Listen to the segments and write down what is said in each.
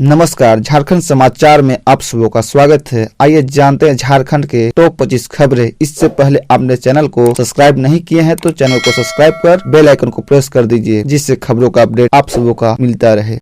नमस्कार, झारखंड समाचार में आप सबों का स्वागत है। आइए जानते हैं झारखंड के टॉप 25 खबरें। इससे पहले आपने चैनल को सब्सक्राइब नहीं किए हैं तो चैनल को सब्सक्राइब कर बेल आइकन को प्रेस कर दीजिए, जिससे खबरों का अपडेट आप सबों का मिलता रहे।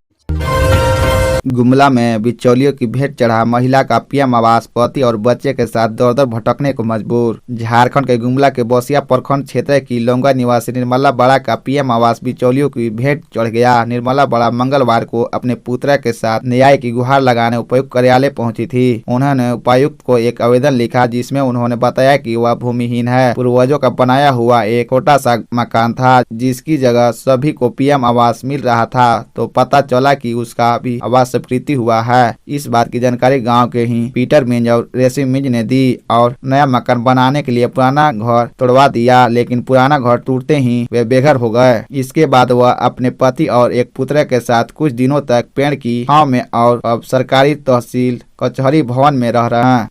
गुमला में बिचौलियों की भेंट चढ़ा महिला का पीएम आवास, पति और बच्चे के साथ दौड़ दौड़ भटकने को मजबूर। झारखंड के गुमला के बसिया प्रखंड क्षेत्र की लोंगा निवासी निर्मला बड़ा का पीएम आवास बिचौलियों की भेंट चढ़ गया। निर्मला बड़ा मंगलवार को अपने पुत्र के साथ न्याय की गुहार लगाने उपायुक्त कार्यालय पहुंची थी। उन्होंने उपायुक्त को एक आवेदन लिखा, जिसमें उन्होंने बताया कि वह भूमिहीन है। पूर्वजों का बनाया हुआ एक छोटा सा मकान था, जिसकी जगह सभी को पीएम आवास मिल रहा था, तो पता चला कि उसका भी आवास प्रीति हुआ है। इस बात की जानकारी गांव के ही पीटर मिंज और रेसी मिंज ने दी और नया मकान बनाने के लिए पुराना घर तोड़वा दिया, लेकिन पुराना घर टूटते ही वे बेघर हो गए। इसके बाद वह अपने पति और एक पुत्र के साथ कुछ दिनों तक पेड़ की छांव में और अब सरकारी तहसील कचहरी भवन में रह रहे हैं।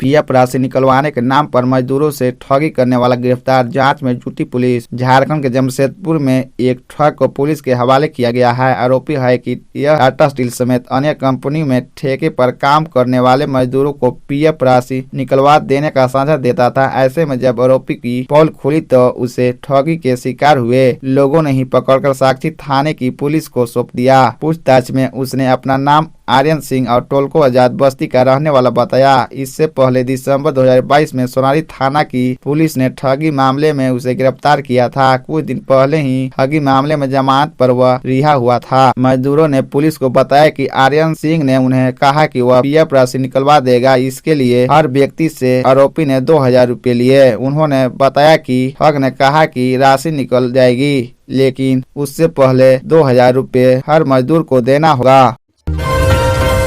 पीएफ राशि निकलवाने के नाम पर मजदूरों से ठगी करने वाला गिरफ्तार, जांच में जुटी पुलिस। झारखंड के जमशेदपुर में एक ट्रक को पुलिस के हवाले किया गया है। आरोपी है कि यह टाटा स्टील समेत अन्य कंपनी में ठेके पर काम करने वाले मजदूरों को पीएफ राशि निकलवा देने का साझा देता था। ऐसे में जब आरोपी की पोल खुली तो उसे ठगी के शिकार हुए लोगों ने ही पकड़कर साक्षी थाने की पुलिस को सौंप दिया। पूछताछ में उसने अपना नाम आर्यन सिंह और टोलको आजाद बस्ती का रहने वाला बताया। इससे पहले दिसंबर 2022 में सोनारी थाना की पुलिस ने ठगी मामले में उसे गिरफ्तार किया था। कुछ दिन पहले ही ठगी मामले में जमानत पर वह रिहा हुआ था। मजदूरों ने पुलिस को बताया कि आर्यन सिंह ने उन्हें कहा कि वह पीएफ राशि निकलवा देगा। इसके लिए हर व्यक्ति से आरोपी ने 2000 रुपए लिए। उन्होंने बताया कि ठग ने कहा कि राशि निकल जाएगी, लेकिन उससे पहले 2000 रुपए हर मजदूर को देना होगा।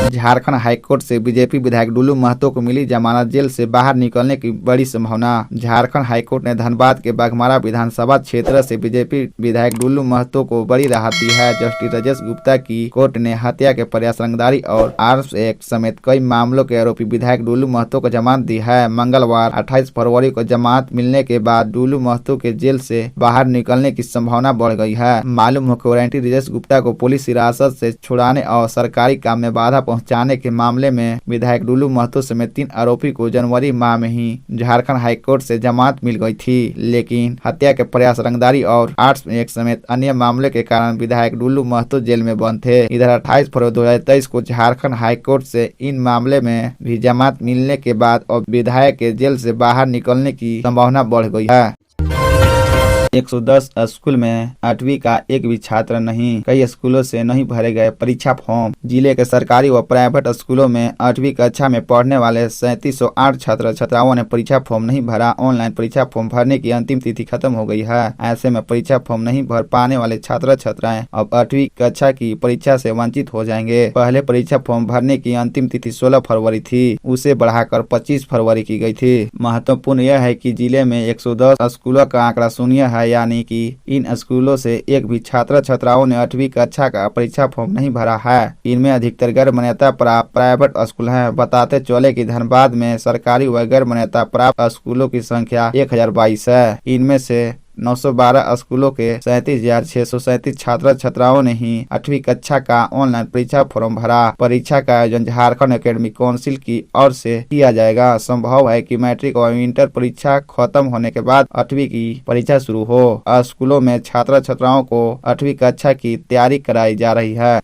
झारखंड हाईकोर्ट से बीजेपी विधायक डुल्लू महतो को मिली जमानत, जेल से बाहर निकलने की बड़ी संभावना। झारखंड हाईकोर्ट ने धनबाद के बाघमारा विधानसभा क्षेत्र से बीजेपी विधायक डुल्लू महतो को बड़ी राहत दी है। जस्टिस राजेश गुप्ता की कोर्ट ने हत्या के प्रयास, रंगदारी और आर्म्स एक्ट समेत कई मामलों के आरोपी विधायक डुल्लू महतो को जमानत दी है। मंगलवार 28 फरवरी को जमानत मिलने के बाद डुल्लू महतो के जेल से बाहर निकलने की संभावना बढ़ गई है। मालूम हो कि वारंटी राजेश गुप्ता को पुलिस हिरासत से छुड़ाने और सरकारी काम में बाधा पहुंचाने के मामले में विधायक डुल्लू महतो समेत 3 आरोपी को जनवरी माह में ही झारखंड हाईकोर्ट से जमानत मिल गई थी, लेकिन हत्या के प्रयास, रंगदारी और आर्म्स एक्ट समेत अन्य मामले के कारण विधायक डुल्लू महतो जेल में बंद थे। इधर 28 फरवरी 2023 को झारखंड हाईकोर्ट से इन मामले में भी जमानत मिलने के बाद अब विधायक के जेल से बाहर निकलने की संभावना बढ़ गई है। 110 स्कूल में 8वीं का एक भी छात्र नहीं, कई स्कूलों से नहीं भरे गए परीक्षा फॉर्म। जिले के सरकारी व प्राइवेट स्कूलों में 8वीं कक्षा में पढ़ने वाले 3708 छात्र छात्राओं ने परीक्षा फॉर्म नहीं भरा। ऑनलाइन परीक्षा फॉर्म भरने की अंतिम तिथि खत्म हो गई है। ऐसे में परीक्षा फॉर्म नहीं भर पाने वाले छात्र छात्राएं अब 8वीं कक्षा की परीक्षा से वंचित हो जाएंगे। पहले परीक्षा फॉर्म भरने की अंतिम तिथि 16 फरवरी थी, उसे बढ़ाकर 25 फरवरी की गई थी। महत्वपूर्ण यह है कि जिले में 110 स्कूलों का आंकड़ा शून्य है, यानी कि इन स्कूलों से एक भी छात्र छात्राओं ने 8वीं कक्षा का परीक्षा फॉर्म नहीं भरा है। इनमें अधिकतर गैर मान्यता प्राप्त प्राइवेट स्कूल हैं। बताते चले कि धनबाद में सरकारी व गैर मान्यता प्राप्त स्कूलों की संख्या 1022 है। इनमें से 912 स्कूलों के 37,637 छात्र छात्राओं ने ही 8वीं कक्षा का ऑनलाइन परीक्षा फॉर्म भरा। परीक्षा का आयोजन झारखंड एकेडमिक काउंसिल की ओर से किया जाएगा। संभव है कि मैट्रिक और इंटर परीक्षा खत्म होने के बाद 8वीं की परीक्षा शुरू हो। स्कूलों में छात्र छात्राओं को 8वीं कक्षा की तैयारी कराई जा रही है।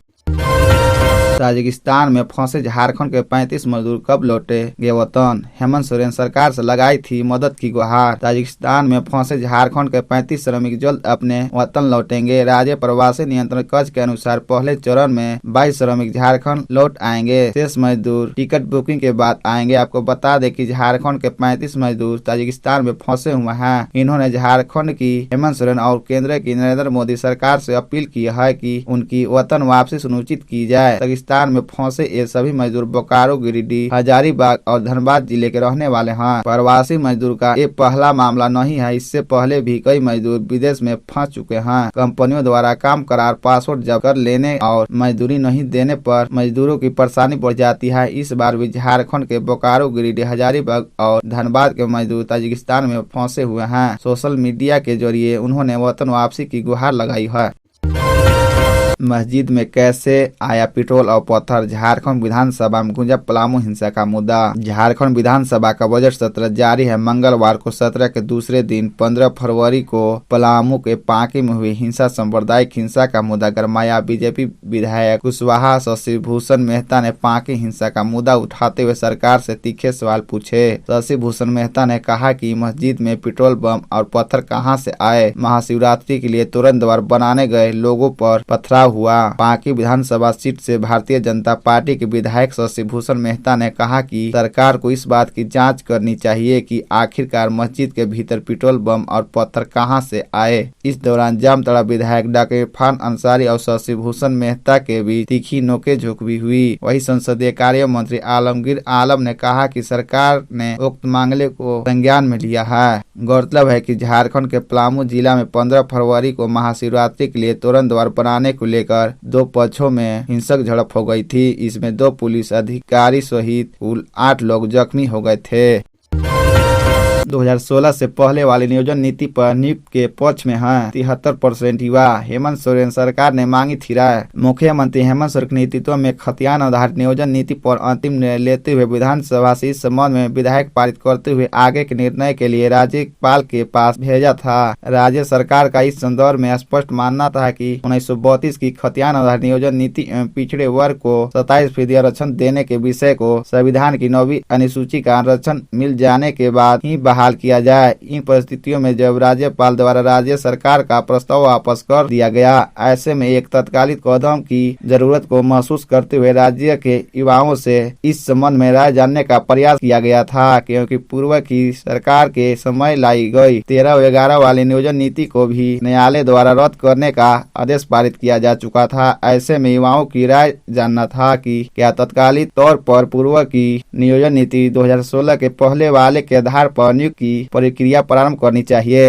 ताजिकिस्तान में फंसे झारखंड के 35 मजदूर कब लौटेंगे वतन, हेमंत सोरेन सरकार से लगाई थी मदद की गुहार। ताजिकिस्तान में फंसे झारखंड के 35 श्रमिक जल्द अपने वतन लौटेंगे। राज्य प्रवासी नियंत्रण कक्ष के अनुसार पहले चरण में 22 श्रमिक झारखंड लौट आएंगे। शेष मजदूर टिकट बुकिंग के बाद आएंगे। आपको बता दें कि झारखंड के 35 मजदूर ताजिकिस्तान में फंसे हुए हैं। इन्होंने झारखंड की हेमंत सोरेन और केंद्र की नरेंद्र मोदी सरकार से अपील की है कि उनकी वतन वापसी सुनिश्चित की जाए। पाकिस्तान में फंसे ये सभी मजदूर बोकारो, गिरिडीह, हजारीबाग और धनबाद जिले के रहने वाले हैं। प्रवासी मजदूर का ये पहला मामला नहीं है। इससे पहले भी कई मजदूर विदेश में फंस चुके हैं। कंपनियों द्वारा काम करार, पासपोर्ट जब्त कर लेने और मजदूरी नहीं देने पर मजदूरों की परेशानी बढ़ जाती है। इस बार भी झारखंड के बोकारो, गिरिडीह, हजारीबाग और धनबाद के मजदूर ताजिकिस्तान में फंसे हुए हैं। सोशल मीडिया के जरिए उन्होंने वतन वापसी की गुहार लगाई है। मस्जिद में कैसे आया पेट्रोल और पत्थर, झारखंड विधानसभा में गूंजा पलामू हिंसा का मुद्दा। झारखंड विधानसभा का बजट सत्र जारी है। मंगलवार को सत्र के दूसरे दिन 15 फरवरी को पलामू के पांकी में हुई हिंसा सांप्रदायिक हिंसा का मुद्दा गरमाया। बीजेपी विधायक कुशवाहा शशि भूषण मेहता ने पांकी हिंसा का मुद्दा उठाते हुए सरकार से तीखे सवाल पूछे। शशि भूषण मेहता ने कहा कि मस्जिद में पेट्रोल बम और पत्थर कहां से आए। महाशिवरात्रि के लिए तुरंत द्वार बनाने गए लोगों पर पथराव हुआ। पांकी विधानसभा सीट से भारतीय जनता पार्टी के विधायक शशि भूषण मेहता ने कहा कि सरकार को इस बात की जांच करनी चाहिए कि आखिरकार मस्जिद के भीतर पेट्रोल बम और पत्थर कहां से आए। इस दौरान जामताड़ा विधायक डॉक्टर इरफान अंसारी और शशि भूषण मेहता के बीच तीखी नोकेझोंक भी हुई। वही संसदीय कार्य मंत्री आलमगीर आलम ने कहा कि सरकार ने उक्त मामले को संज्ञान में लिया है। गौरतलब है कि झारखंड के पलामू जिला में 15 फरवरी को महाशिवरात्रि के लिए तोरण द्वार बनाने को लेकर दो पक्षों में हिंसक झड़प हो गई थी। इसमें 2 पुलिस अधिकारी सहित कुल 8 लोग जख्मी हो गए थे। 2016 से पहले वाली नियोजन नीति पर नियुक्त के पक्ष में है 73% युवा। हेमंत सोरेन सरकार ने मांगी थी राय। मुख्यमंत्री हेमंत सोरेन के नेतृत्व में खतियान आधारित नियोजन नीति पर अंतिम निर्णय लेते हुए विधानसभा से इस संबंध में विधेयक पारित करते हुए आगे के निर्णय के लिए राज्यपाल के पास भेजा था। राज्य सरकार का इस संदर्भ में स्पष्ट मानना था कि 1932 की खतियान आधारित नियोजन नीति एवं पिछड़े वर्ग को 27% आरक्षण देने के विषय को संविधान की 9वीं अनुसूची का आरक्षण मिल जाने के बाद ही बहाल किया जाए। इन परिस्थितियों में जब राज्यपाल द्वारा राज्य सरकार का प्रस्ताव वापस कर दिया गया, ऐसे में एक तत्कालिक कदम की जरूरत को महसूस करते हुए राज्य के युवाओं से इस संबंध में राय जानने का प्रयास किया गया था, क्योंकि पूर्व की सरकार के समय लाई गई 13/11 वाली नियोजन नीति को भी न्यायालय द्वारा रद्द करने का आदेश पारित किया जा चुका था। ऐसे में युवाओं की राय जानना था कि क्या तत्कालिक तौर पर पूर्व की नियोजन नीति 2016 के पहले वाले के आधार पर की प्रक्रिया प्रारंभ करनी चाहिए।